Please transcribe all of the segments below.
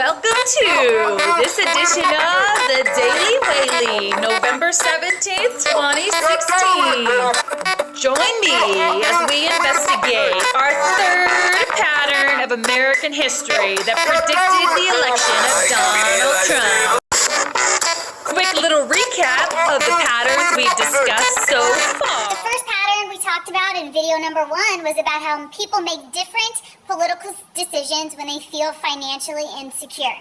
Welcome to this edition of the Daily Whaley, November 17th, 2016. Join me as we investigate our third pattern of American history that predicted the election of Donald Trump. Quick little recap of the patterns we've discussed so far. The first pattern we talked about in video number 1 was about how people make different political decisions when they feel financially insecure.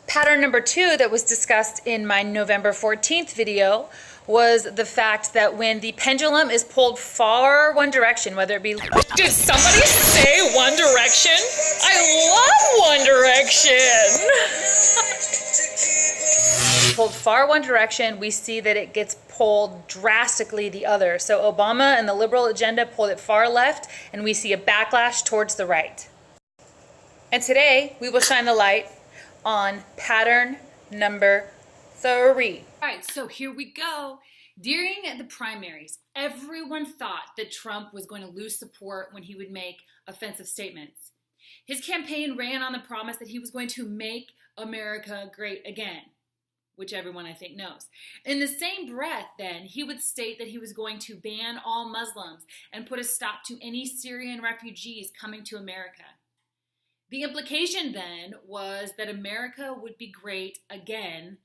Pattern number 2 that was discussed in my November 14th video was the fact that when the pendulum is pulled far one direction, whether it be... Did somebody say One Direction? I love One Direction! Pulled far one direction, we see that it gets pulled drastically the other. So Obama and the liberal agenda pulled it far left, and we see a backlash towards the right. And today, we will shine the light on pattern number 3. All right, so here we go. During the primaries, everyone thought that Trump was going to lose support when he would make offensive statements. His campaign ran on the promise that he was going to make America great again, which everyone I think knows. In the same breath, then, he would state that he was going to ban all Muslims and put a stop to any Syrian refugees coming to America. The implication then was that America would be great again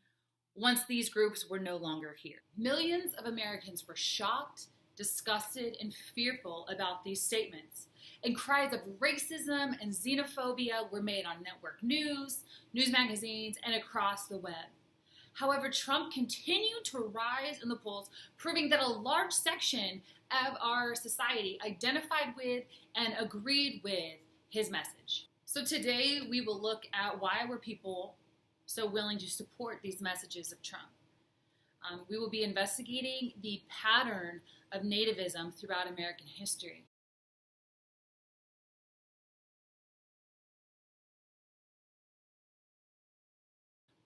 once these groups were no longer here. Millions of Americans were shocked, disgusted, and fearful about these statements. And cries of racism and xenophobia were made on network news magazines, and across the web. However, Trump continued to rise in the polls, proving that a large section of our society identified with and agreed with his message. So today we will look at why were people so willing to support these messages of Trump. We will be investigating the pattern of nativism throughout American history.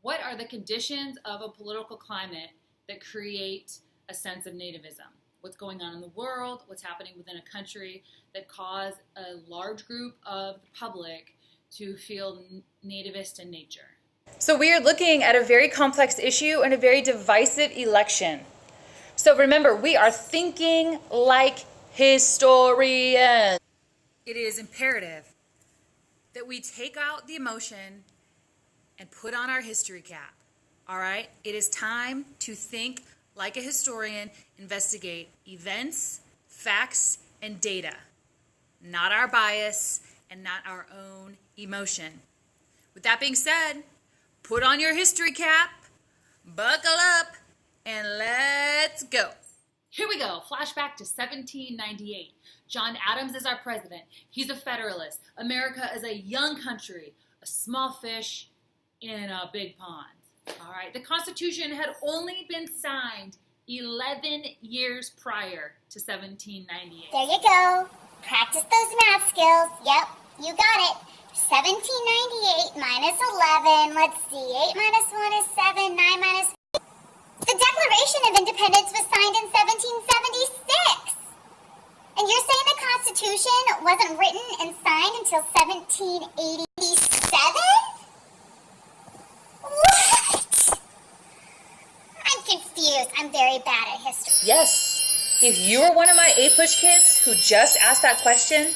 What are the conditions of a political climate that create a sense of nativism? What's going on in the world? What's happening within a country that cause a large group of the public to feel nativist in nature? So we are looking at a very complex issue and a very divisive election. So remember, we are thinking like historians. It is imperative that we take out the emotion and put on our history cap. All right? It is time to think like a historian, investigate events, facts, and data, not our bias and not our own emotion. With that being said, put on your history cap, buckle up, and let's go. Here we go. Flashback to 1798. John Adams is our president. He's a Federalist. America is a young country, a small fish in a big pond. All right. The Constitution had only been signed 11 years prior to 1798. There you go. Practice those math skills. Yep, you got it. 1798 minus 11. Let's see. 8 minus 1 is 7. 9 minus... The Declaration of Independence was signed in 1776. And you're saying the Constitution wasn't written and signed until 1787? What? I'm confused. I'm very bad at history. Yes. If you are one of my A-Push kids who just asked that question,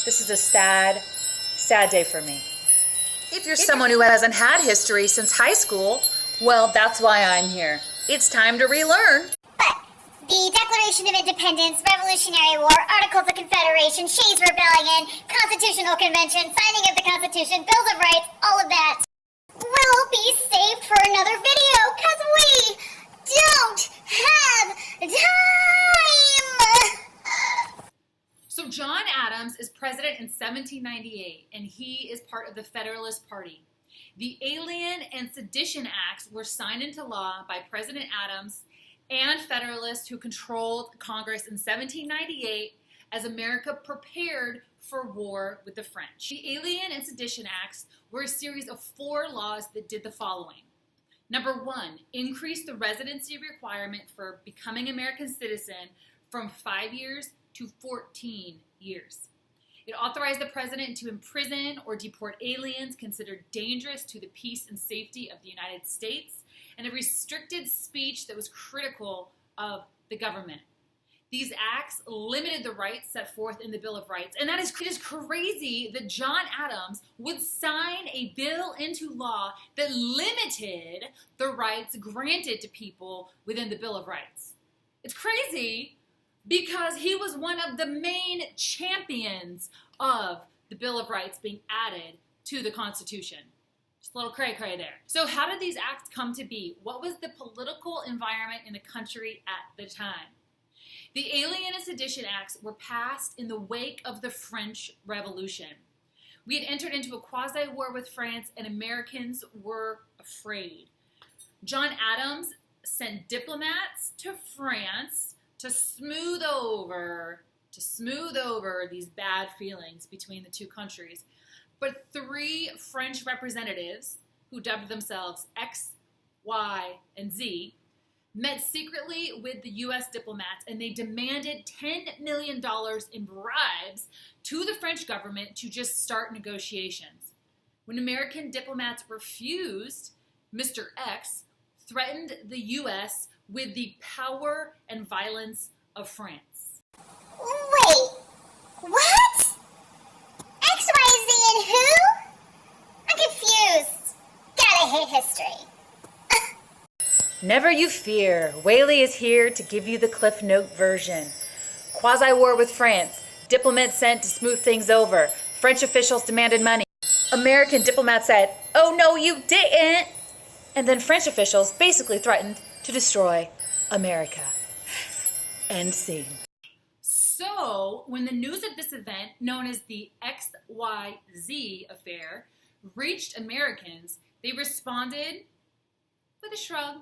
this is a sad day for me. If you're someone who hasn't had history since high school, well, that's why I'm here. It's time to relearn. But the Declaration of Independence, Revolutionary War, Articles of Confederation, Shays' Rebellion, Constitutional Convention, signing of the Constitution, Bills of Rights, all of that will be saved for another video because we don't have time. So John Adams is president in 1798, and he is part of the Federalist Party. The Alien and Sedition Acts were signed into law by President Adams and Federalists who controlled Congress in 1798 as America prepared for war with the French. The Alien and Sedition Acts were a series of 4 laws that did the following. Number 1, increase the residency requirement for becoming an American citizen from 5 years to 14 years. It authorized the president to imprison or deport aliens considered dangerous to the peace and safety of the United States, and it restricted speech that was critical of the government. These acts limited the rights set forth in the Bill of Rights. And it is crazy that John Adams would sign a bill into law that limited the rights granted to people within the Bill of Rights. It's crazy because he was one of the main champions of the Bill of Rights being added to the Constitution. Just a little cray-cray there. So how did these acts come to be? What was the political environment in the country at the time? The Alien and Sedition Acts were passed in the wake of the French Revolution. We had entered into a quasi-war with France, and Americans were afraid. John Adams sent diplomats to France to smooth over these bad feelings between the two countries. But 3 French representatives, who dubbed themselves X, Y, and Z, met secretly with the U.S. diplomats, and they demanded $10 million in bribes to the French government to just start negotiations. When American diplomats refused, Mr. X threatened the U.S. with the power and violence of France. Wait, what? X, Y, Z, and who? I'm confused. Gotta hate history. Never you fear, Whaley is here to give you the Cliff Note version. Quasi-war with France, diplomats sent to smooth things over, French officials demanded money. American diplomats said, "Oh no you didn't!" And then French officials basically threatened to destroy America. End scene. So, when the news of this event, known as the XYZ affair, reached Americans, they responded with a shrug.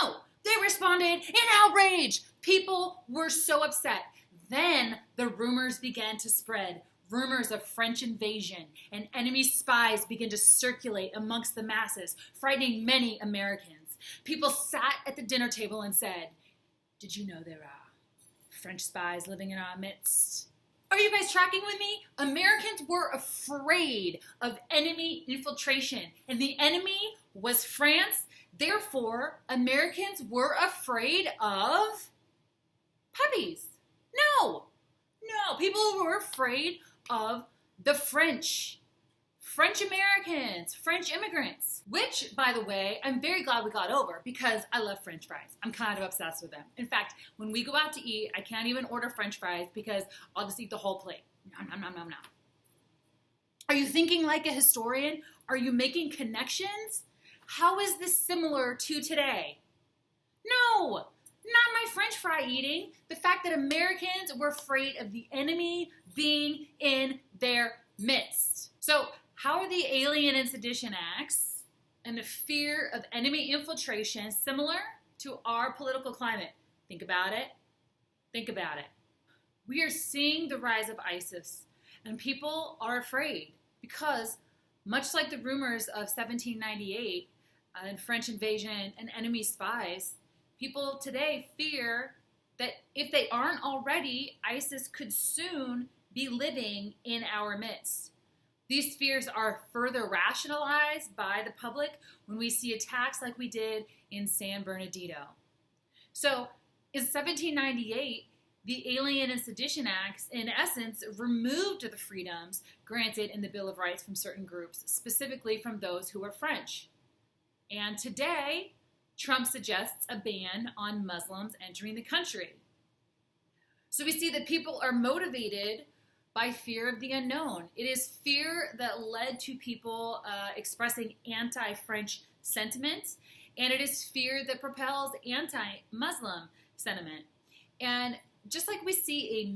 No, they responded in outrage. People were so upset. Then the rumors began to spread. Rumors of French invasion and enemy spies began to circulate amongst the masses, frightening many Americans. People sat at the dinner table and said, "Did you know there are French spies living in our midst?" Are you guys tracking with me? Americans were afraid of enemy infiltration, and the enemy was France. Therefore, Americans were afraid of puppies. No, people were afraid of the French Americans, French immigrants, which, by the way, I'm very glad we got over because I love French fries. I'm kind of obsessed with them. In fact, when we go out to eat, I can't even order French fries because I'll just eat the whole plate. Nom, nom, nom, nom. Are you thinking like a historian? Are you making connections? How is this similar to today? No, not my French fry eating. The fact that Americans were afraid of the enemy being in their midst. So, how are the Alien and Sedition Acts and the fear of enemy infiltration similar to our political climate? Think about it. Think about it. We are seeing the rise of ISIS, and people are afraid because, much like the rumors of 1798 and French invasion and enemy spies, people today fear that if they aren't already, ISIS could soon be living in our midst. These fears are further rationalized by the public when we see attacks like we did in San Bernardino. So, in 1798, the Alien and Sedition Acts, in essence, removed the freedoms granted in the Bill of Rights from certain groups, specifically from those who were French. And today, Trump suggests a ban on Muslims entering the country. So we see that people are motivated by fear of the unknown. It is fear that led to people expressing anti-French sentiments, and it is fear that propels anti-Muslim sentiment. And just like we see a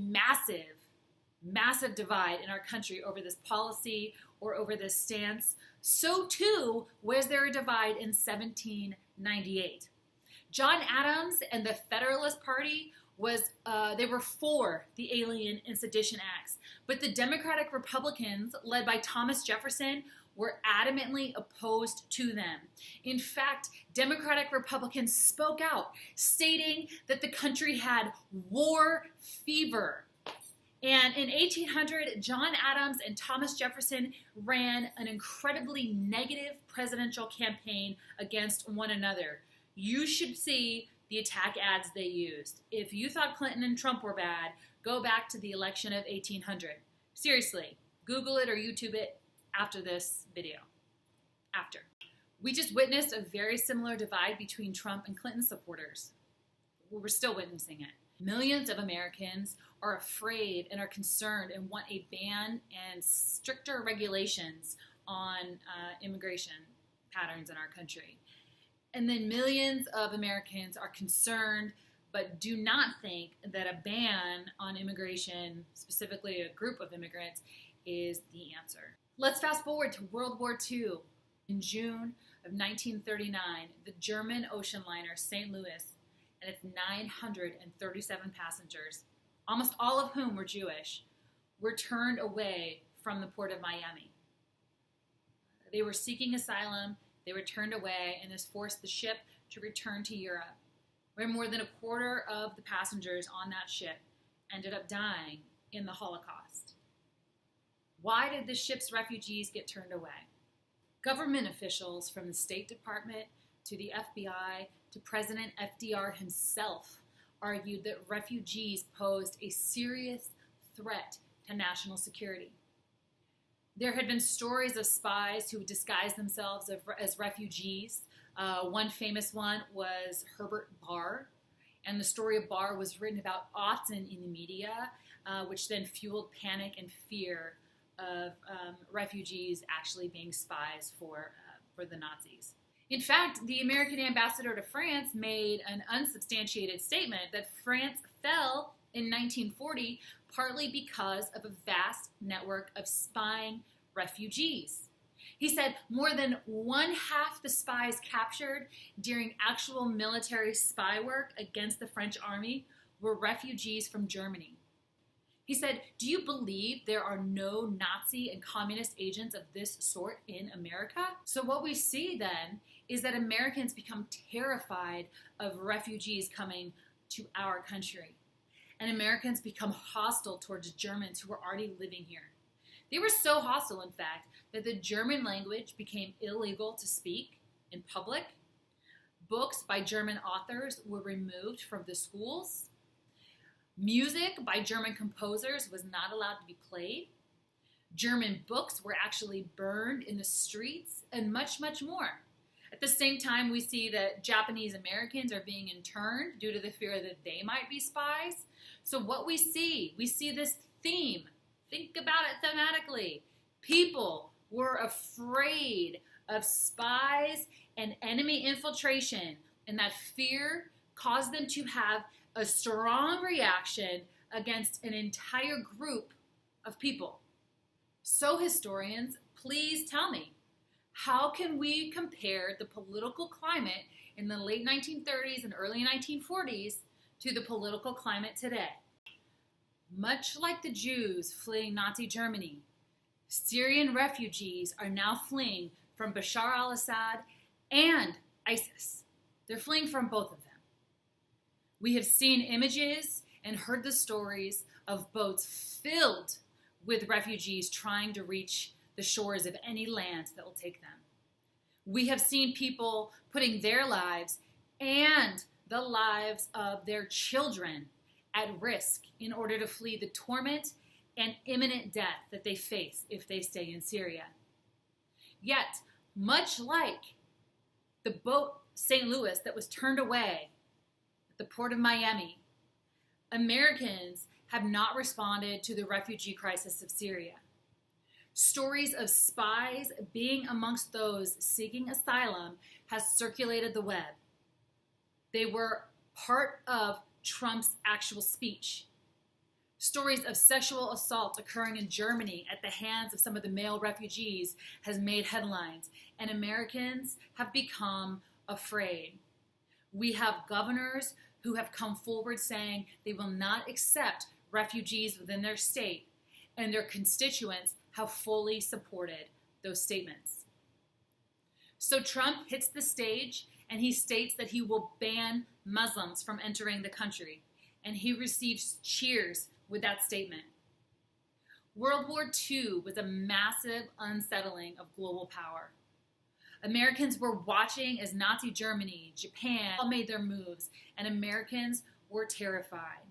massive divide in our country over this policy or over this stance, so too was there a divide in 1798. John Adams and the Federalist Party they were for the Alien and Sedition Acts, but the Democratic Republicans, led by Thomas Jefferson, were adamantly opposed to them. In fact, Democratic Republicans spoke out, stating that the country had war fever. And in 1800, John Adams and Thomas Jefferson ran an incredibly negative presidential campaign against one another. You should see the attack ads they used. If you thought Clinton and Trump were bad, go back to the election of 1800. Seriously, Google it or YouTube it after this video. After. We just witnessed a very similar divide between Trump and Clinton supporters. We're still witnessing it. Millions of Americans are afraid and are concerned and want a ban and stricter regulations on immigration patterns in our country. And then millions of Americans are concerned but do not think that a ban on immigration, specifically a group of immigrants, is the answer. Let's fast forward to World War II. In June of 1939, the German ocean liner St. Louis and its 937 passengers, almost all of whom were Jewish, were turned away from the port of Miami. They were seeking asylum, they were turned away, and this forced the ship to return to Europe, where more than a quarter of the passengers on that ship ended up dying in the Holocaust. Why did the ship's refugees get turned away? Government officials from the State Department to the FBI to President FDR himself argued that refugees posed a serious threat to national security. There had been stories of spies who disguised themselves as refugees. One famous one was Herbert Barr, and the story of Barr was written about often in the media, which then fueled panic and fear of refugees actually being spies for the Nazis. In fact, the American ambassador to France made an unsubstantiated statement that France fell in 1940 partly because of a vast network of spying refugees. He said more than one-half the spies captured during actual military spy work against the French army were refugees from Germany. He said, "Do you believe there are no Nazi and communist agents of this sort in America?" So what we see then is that Americans become terrified of refugees coming to our country. And Americans become hostile towards Germans who are already living here. They were so hostile, in fact, that the German language became illegal to speak in public. Books by German authors were removed from the schools. Music by German composers was not allowed to be played. German books were actually burned in the streets, and much, much more. At the same time, we see that Japanese Americans are being interned due to the fear that they might be spies. So what we see this theme. Think about it thematically. People were afraid of spies and enemy infiltration, and that fear caused them to have a strong reaction against an entire group of people. So historians, please tell me, how can we compare the political climate in the late 1930s and early 1940s to the political climate today? Much like the Jews fleeing Nazi Germany, Syrian refugees are now fleeing from Bashar al-Assad and ISIS. They're fleeing from both of them. We have seen images and heard the stories of boats filled with refugees trying to reach the shores of any land that will take them. We have seen people putting their lives and the lives of their children at risk in order to flee the torment and imminent death that they face if they stay in Syria. Yet, much like the boat St. Louis that was turned away at the port of Miami, Americans have not responded to the refugee crisis of Syria. Stories of spies being amongst those seeking asylum has circulated the web. They were part of Trump's actual speech. Stories of sexual assault occurring in Germany at the hands of some of the male refugees has made headlines, and Americans have become afraid. We have governors who have come forward saying they will not accept refugees within their state, and their constituents have fully supported those statements. So Trump hits the stage and he states that he will ban Muslims from entering the country, and he receives cheers with that statement. World War II was a massive unsettling of global power. Americans were watching as Nazi Germany, Japan all made their moves, and Americans were terrified.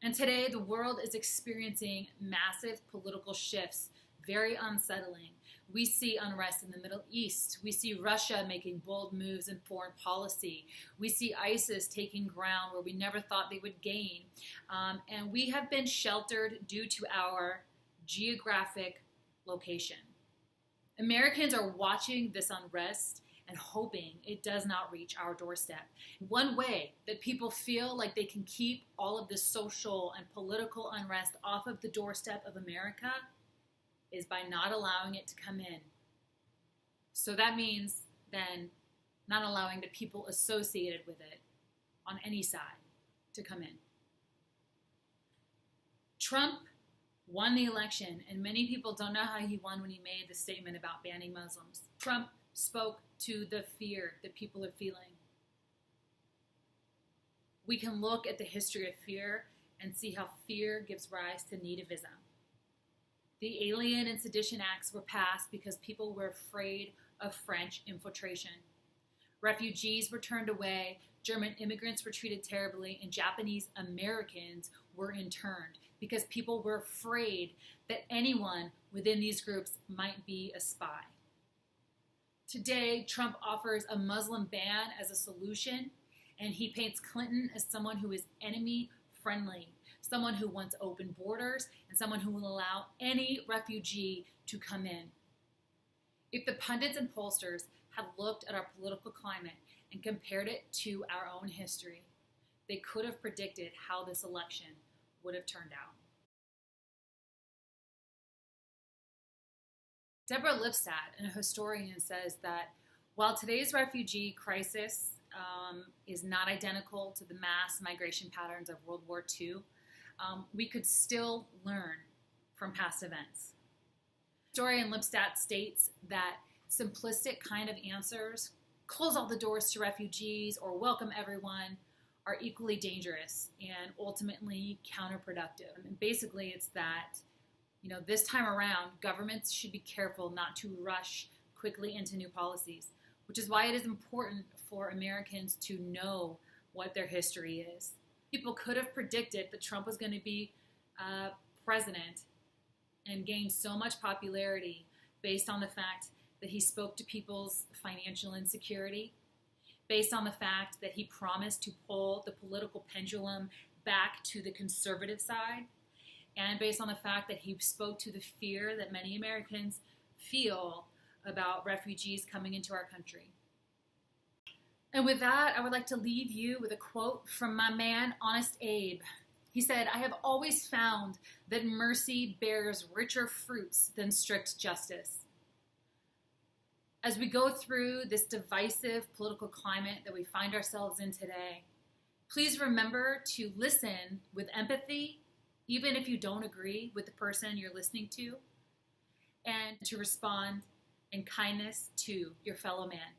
And today, the world is experiencing massive political shifts, very unsettling. We see unrest in the Middle East. We see Russia making bold moves in foreign policy. We see ISIS taking ground where we never thought they would gain. And we have been sheltered due to our geographic location. Americans are watching this unrest and hoping it does not reach our doorstep. One way that people feel like they can keep all of this social and political unrest off of the doorstep of America is by not allowing it to come in. So that means then not allowing the people associated with it on any side to come in. Trump won the election, and many people don't know how he won when he made the statement about banning Muslims. Trump spoke to the fear that people are feeling. We can look at the history of fear and see how fear gives rise to Nativism. The Alien and Sedition Acts were passed because people were afraid of French infiltration. Refugees were turned away, German immigrants were treated terribly, and Japanese Americans were interned because people were afraid that anyone within these groups might be a spy. Today, Trump offers a Muslim ban as a solution, and he paints Clinton as someone who is enemy-friendly, someone who wants open borders, and someone who will allow any refugee to come in. If the pundits and pollsters had looked at our political climate and compared it to our own history, they could have predicted how this election would have turned out. Deborah Lipstadt, a historian, says that while today's refugee crisis is not identical to the mass migration patterns of World War II, we could still learn from past events. Historian Lipstadt states that simplistic kind of answers, close all the doors to refugees or welcome everyone, are equally dangerous and ultimately counterproductive. And basically, it's that, this time around, governments should be careful not to rush quickly into new policies, which is why it is important for Americans to know what their history is. People could have predicted that Trump was going to be president and gain so much popularity based on the fact that he spoke to people's financial insecurity, based on the fact that he promised to pull the political pendulum back to the conservative side, and based on the fact that he spoke to the fear that many Americans feel about refugees coming into our country. And with that, I would like to leave you with a quote from my man, Honest Abe. He said, "I have always found that mercy bears richer fruits than strict justice." As we go through this divisive political climate that we find ourselves in today, please remember to listen with empathy, even if you don't agree with the person you're listening to, and to respond in kindness to your fellow man.